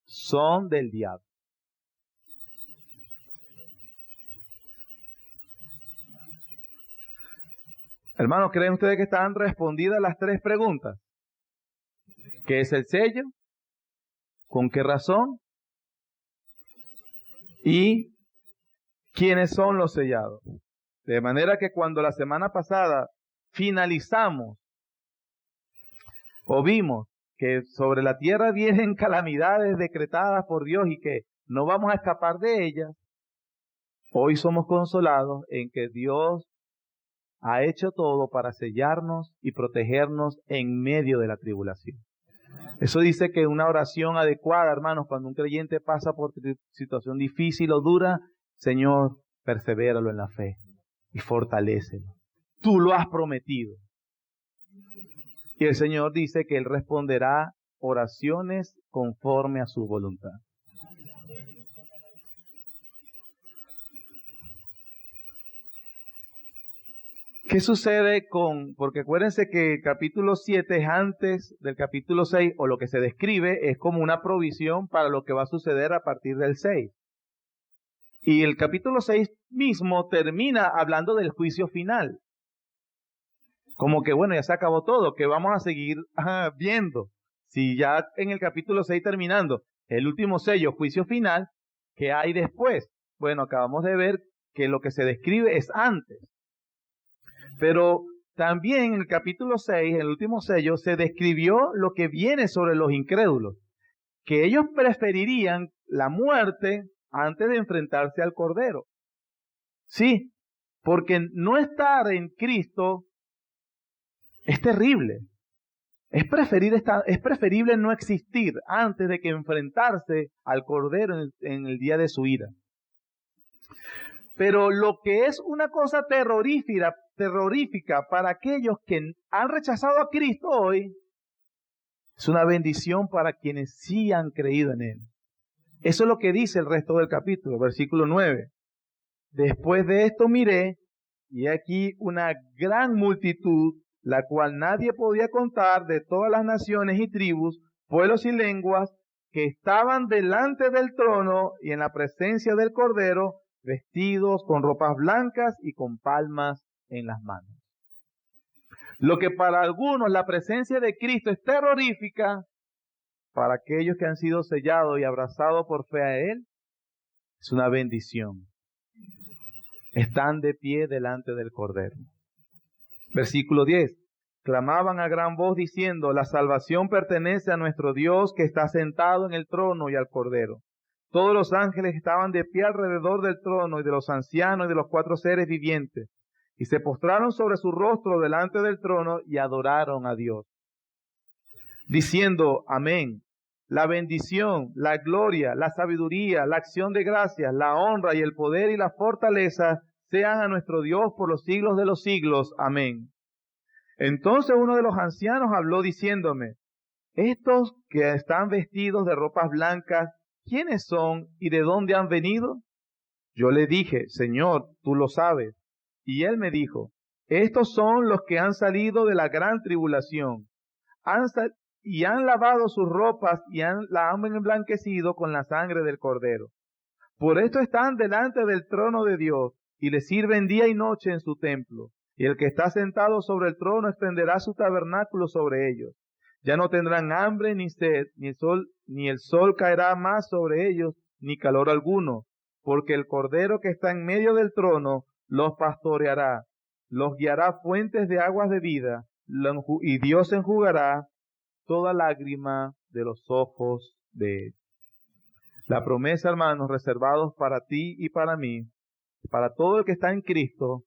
Son del diablo. Hermanos, ¿creen ustedes que están respondidas las tres preguntas? ¿Qué es el sello? ¿Con qué razón? ¿Y quiénes son los sellados? De manera que cuando la semana pasada finalizamos o vimos que sobre la tierra vienen calamidades decretadas por Dios y que no vamos a escapar de ellas, hoy somos consolados en que Dios ha hecho todo para sellarnos y protegernos en medio de la tribulación. Eso dice que una oración adecuada, hermanos, cuando un creyente pasa por situación difícil o dura, Señor, persevéralo en la fe y fortalécelo. Tú lo has prometido. Y el Señor dice que Él responderá oraciones conforme a su voluntad. ¿Qué sucede porque acuérdense que el capítulo 7 es antes del capítulo 6, o lo que se describe es como una provisión para lo que va a suceder a partir del 6. Y el capítulo 6 mismo termina hablando del juicio final. Como que bueno, ya se acabó todo, que vamos a seguir viendo. Si ya en el capítulo 6 terminando, el último sello, juicio final, ¿qué hay después? Bueno, acabamos de ver que lo que se describe es antes. Pero también en el capítulo 6, en el último sello, se describió lo que viene sobre los incrédulos, que ellos preferirían la muerte antes de enfrentarse al Cordero. Sí, porque no estar en Cristo es terrible. Es preferible no existir antes de que enfrentarse al Cordero en el día de su ira. Pero lo que es una cosa terrorífica para aquellos que han rechazado a Cristo hoy, es una bendición para quienes sí han creído en Él. Eso es lo que dice el resto del capítulo, versículo 9. Después de esto miré, y aquí una gran multitud, la cual nadie podía contar, de todas las naciones y tribus, pueblos y lenguas, que estaban delante del trono y en la presencia del Cordero, vestidos con ropas blancas y con palmas en las manos. Lo que para algunos la presencia de Cristo es terrorífica, para aquellos que han sido sellados y abrazados por fe a Él, es una bendición. Están de pie delante del Cordero. Versículo 10. Clamaban a gran voz diciendo, la salvación pertenece a nuestro Dios que está sentado en el trono y al Cordero. Todos los ángeles estaban de pie alrededor del trono y de los ancianos y de los 4 seres vivientes, y se postraron sobre su rostro delante del trono y adoraron a Dios, diciendo, amén. La bendición, la gloria, la sabiduría, la acción de gracias, la honra y el poder y la fortaleza sean a nuestro Dios por los siglos de los siglos. Amén. Entonces uno de los ancianos habló diciéndome, estos que están vestidos de ropas blancas, ¿quiénes son y de dónde han venido? Yo le dije, Señor, tú lo sabes. Y él me dijo, estos son los que han salido de la gran tribulación, y han lavado sus ropas y la han emblanquecido con la sangre del Cordero. Por esto están delante del trono de Dios, y le sirven día y noche en su templo. Y el que está sentado sobre el trono extenderá su tabernáculo sobre ellos. Ya no tendrán hambre ni sed, ni el sol caerá más sobre ellos, ni calor alguno, porque el Cordero que está en medio del trono los pastoreará, los guiará a fuentes de aguas de vida, y Dios enjugará toda lágrima de los ojos de ellos. La promesa, hermanos, reservados para ti y para mí, para todo el que está en Cristo,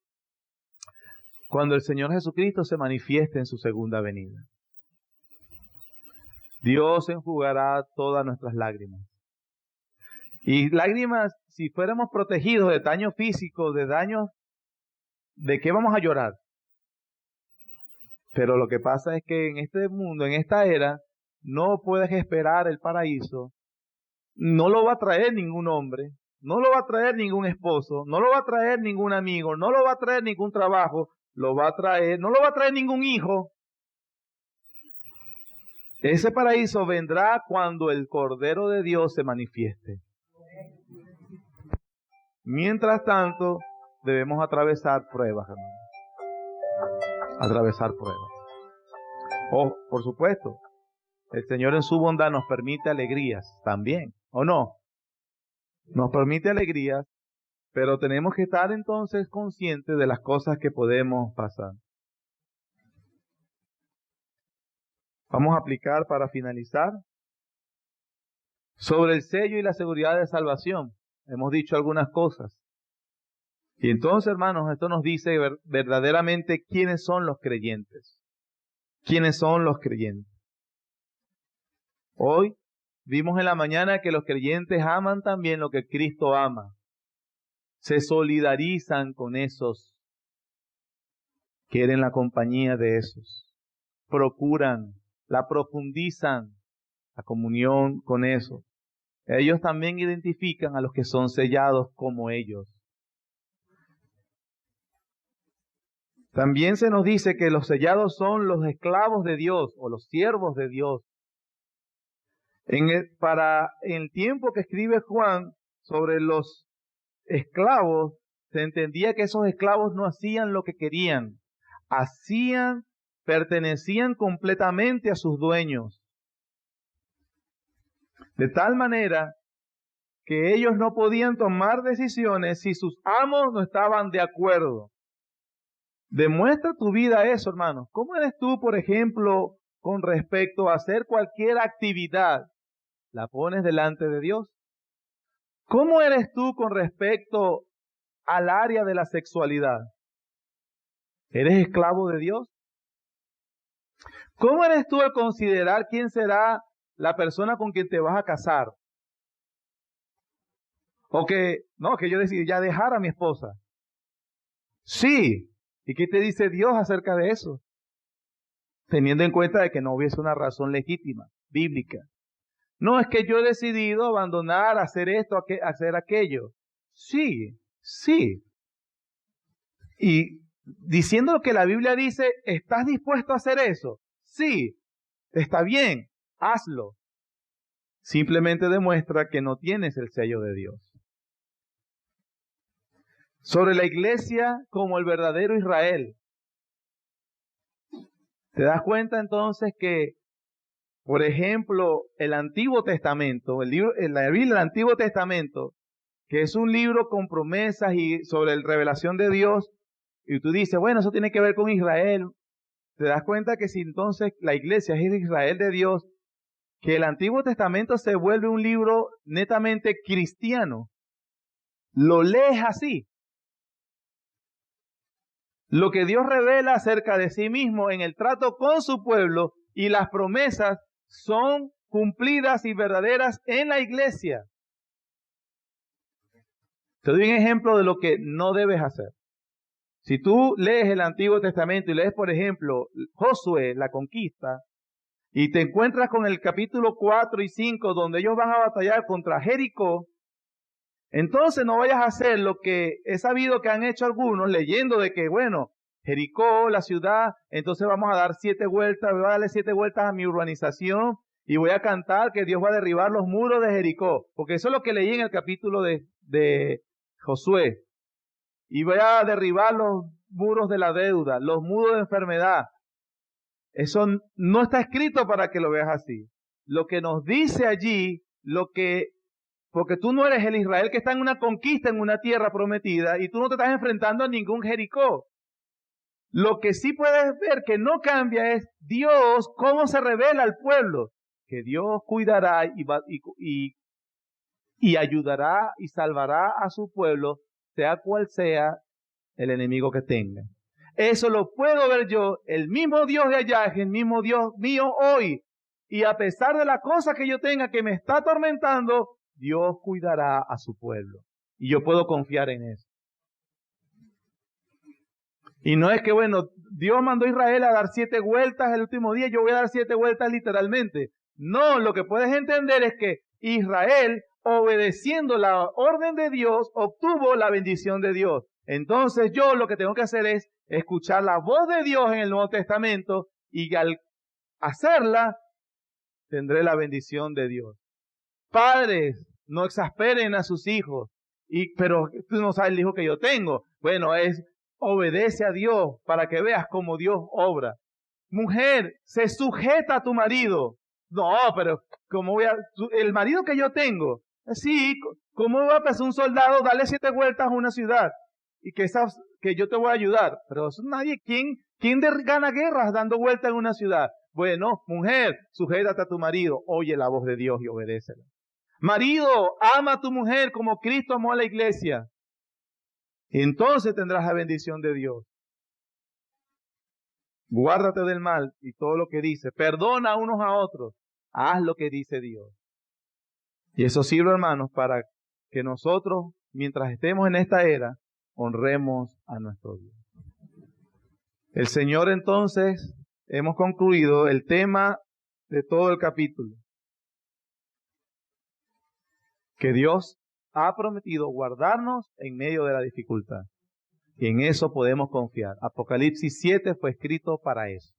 cuando el Señor Jesucristo se manifieste en su segunda venida. Dios enjugará todas nuestras lágrimas. Y lágrimas, si fuéramos protegidos de daño físico, de daños, ¿de qué vamos a llorar? Pero lo que pasa es que en este mundo, en esta era, no puedes esperar el paraíso. No lo va a traer ningún hombre, no lo va a traer ningún esposo, no lo va a traer ningún amigo, no lo va a traer ningún trabajo, no lo va a traer ningún hijo. Ese paraíso vendrá cuando el Cordero de Dios se manifieste. Mientras tanto, debemos atravesar pruebas, hermano. Atravesar pruebas. Por supuesto, el Señor en su bondad nos permite alegrías también, ¿o no? Nos permite alegrías, pero tenemos que estar entonces conscientes de las cosas que podemos pasar. Vamos a aplicar para finalizar sobre el sello y la seguridad de salvación. Hemos dicho algunas cosas. Y entonces, hermanos, esto nos dice verdaderamente quiénes son los creyentes. ¿Quiénes son los creyentes? Hoy vimos en la mañana que los creyentes aman también lo que Cristo ama. Se solidarizan con esos. Quieren la compañía de esos. Procuran, la profundizan, la comunión con esos. Ellos también identifican a los que son sellados como ellos. También se nos dice que los sellados son los esclavos de Dios o los siervos de Dios. En el tiempo que escribe Juan sobre los esclavos, se entendía que esos esclavos no hacían lo que querían. Pertenecían completamente a sus dueños. De tal manera que ellos no podían tomar decisiones si sus amos no estaban de acuerdo. Demuestra tu vida eso, hermanos. ¿Cómo eres tú, por ejemplo, con respecto a hacer cualquier actividad? ¿La pones delante de Dios? ¿Cómo eres tú con respecto al área de la sexualidad? ¿Eres esclavo de Dios? ¿Cómo eres tú al considerar quién será la persona con quien te vas a casar? O que yo decidí ya dejar a mi esposa. Sí. ¿Y qué te dice Dios acerca de eso? Teniendo en cuenta de que no hubiese una razón legítima, bíblica. No, es que yo he decidido abandonar, hacer esto, hacer aquello. Sí. Y diciendo lo que la Biblia dice, ¿estás dispuesto a hacer eso? Sí. Está bien, hazlo. Simplemente demuestra que no tienes el sello de Dios. Sobre la iglesia como el verdadero Israel. ¿Te das cuenta entonces que, por ejemplo, el Antiguo Testamento, la Biblia del Antiguo Testamento, que es un libro con promesas y sobre la revelación de Dios, y tú dices, bueno, eso tiene que ver con Israel. ¿Te das cuenta que si entonces la iglesia es de Israel de Dios, que el Antiguo Testamento se vuelve un libro netamente cristiano? Lo lees así. Lo que Dios revela acerca de sí mismo en el trato con su pueblo y las promesas son cumplidas y verdaderas en la iglesia. Te doy un ejemplo de lo que no debes hacer. Si tú lees el Antiguo Testamento y lees, por ejemplo, Josué, la conquista, y te encuentras con el capítulo 4 y 5, donde ellos van a batallar contra Jericó, entonces no vayas a hacer lo que he sabido que han hecho algunos, leyendo de que, bueno, Jericó, la ciudad, entonces vamos a dar 7 vueltas, voy a darle 7 vueltas a mi urbanización y voy a cantar que Dios va a derribar los muros de Jericó, porque eso es lo que leí en el capítulo de Josué. Y voy a derribar los muros de la deuda, los muros de enfermedad. Eso no está escrito para que lo veas así. Lo que nos dice allí, porque tú no eres el Israel que está en una conquista en una tierra prometida y tú no te estás enfrentando a ningún Jericó. Lo que sí puedes ver que no cambia es Dios, cómo se revela al pueblo. Que Dios cuidará y ayudará y salvará a su pueblo, sea cual sea el enemigo que tenga. Eso lo puedo ver yo, el mismo Dios de allá es el mismo Dios mío hoy. Y a pesar de la cosa que yo tenga que me está atormentando, Dios cuidará a su pueblo. Y yo puedo confiar en eso. Y no es que, bueno, Dios mandó a Israel a dar 7 vueltas el último día, yo voy a dar 7 vueltas literalmente. No, lo que puedes entender es que Israel, obedeciendo la orden de Dios, obtuvo la bendición de Dios. Entonces yo lo que tengo que hacer es escuchar la voz de Dios en el Nuevo Testamento y al hacerla, tendré la bendición de Dios. Padres, no exasperen a sus hijos. Pero tú no sabes el hijo que yo tengo. Bueno, obedece a Dios para que veas cómo Dios obra. Mujer, se sujeta a tu marido. No, pero el marido que yo tengo, sí, ¿cómo va a pasar un soldado? Dale 7 vueltas a una ciudad y que yo te voy a ayudar. Pero eso nadie, ¿quién gana guerras dando vueltas en una ciudad? Bueno, mujer, sujétate a tu marido, oye la voz de Dios y obedécela. Marido, ama a tu mujer como Cristo amó a la iglesia. Entonces tendrás la bendición de Dios. Guárdate del mal y todo lo que dice. Perdona unos a otros. Haz lo que dice Dios. Y eso sirve, hermanos, para que nosotros, mientras estemos en esta era, honremos a nuestro Dios. El Señor, entonces, hemos concluido el tema de todo el capítulo. Que Dios ha prometido guardarnos en medio de la dificultad. Y en eso podemos confiar. Apocalipsis 7 fue escrito para eso.